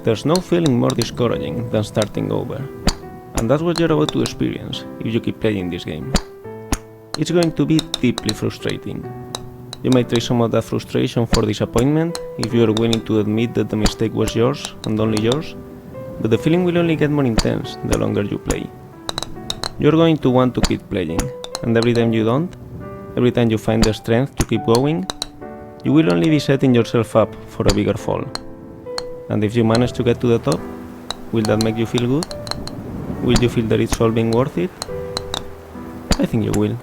There's no feeling more discouraging than starting over, and that's what you're about to experience if you keep playing this game. It's going to be deeply frustrating. You might trade some of that frustration for disappointment if you are willing to admit that the mistake was yours and only yours, but the feeling will only get more intense the longer you play. You're going to want to keep playing, and every time you don't, every time you find the strength to keep going, you will only be setting yourself up for a bigger fall. And if you manage to get to the top, will that make you feel good? Will you feel that it's all being worth it? I think you will.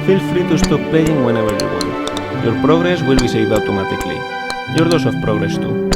Feel free to stop playing whenever you want. Your progress will be saved automatically. Your dose of progress too.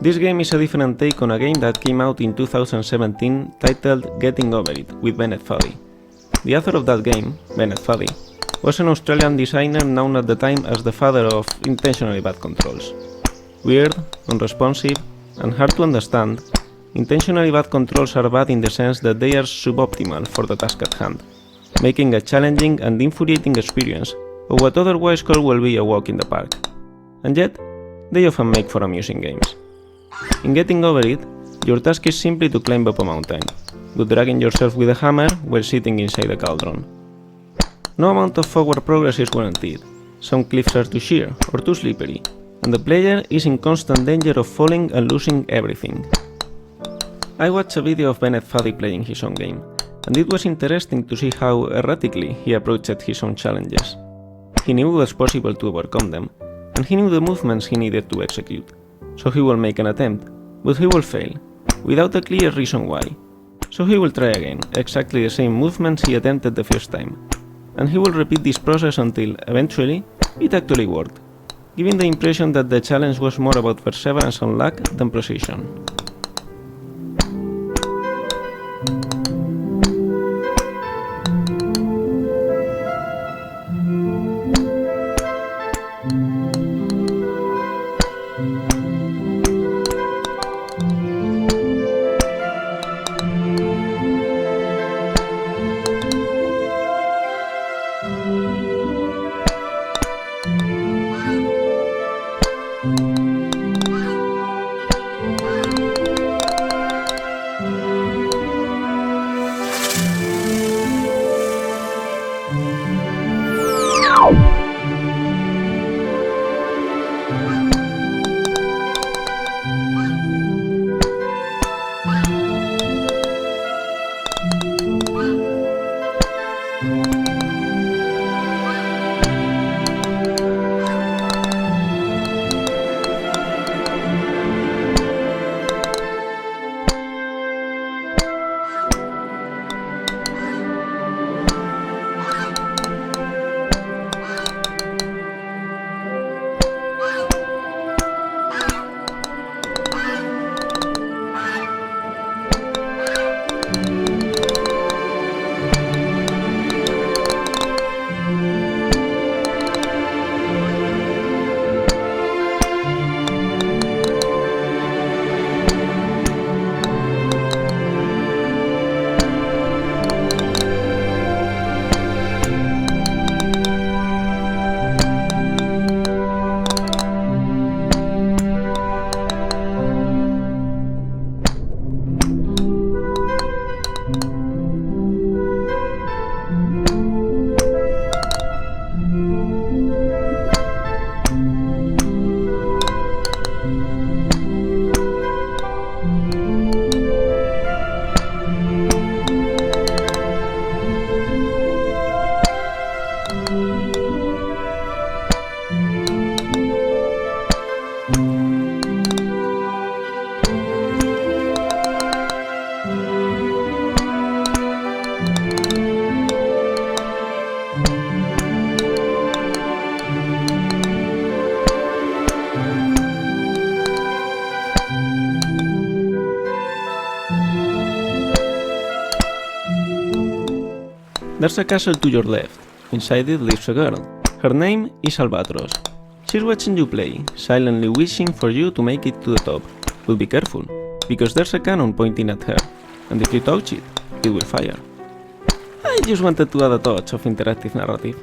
This game is a different take on a game that came out in 2017 titled Getting Over It with Bennett Foddy. The author of that game, Bennett Foddy, was an Australian designer known at the time as the father of intentionally bad controls. Weird, unresponsive, and hard to understand, intentionally bad controls are bad in the sense that they are suboptimal for the task at hand, making a challenging and infuriating experience of what otherwise could well be a walk in the park. And yet, they often make for amusing games. In Getting Over It, your task is simply to climb up a mountain, good dragging yourself with a hammer while sitting inside a cauldron. No amount of forward progress is guaranteed, some cliffs are too sheer or too slippery, and the player is in constant danger of falling and losing everything. I watched a video of Bennett Foddy playing his own game, and it was interesting to see how erratically he approached his own challenges. He knew it was possible to overcome them, and he knew the movements he needed to execute. So he will make an attempt, but he will fail, without a clear reason why. So he will try again, exactly the same movements he attempted the first time. And he will repeat this process until, eventually, it actually worked, giving the impression that the challenge was more about perseverance and luck than precision. There's a castle to your left. Inside it lives a girl. Her name is Albatross. She's watching you play, silently wishing for you to make it to the top. But be careful, because there's a cannon pointing at her, and if you touch it, it will fire. I just wanted to add a touch of interactive narrative.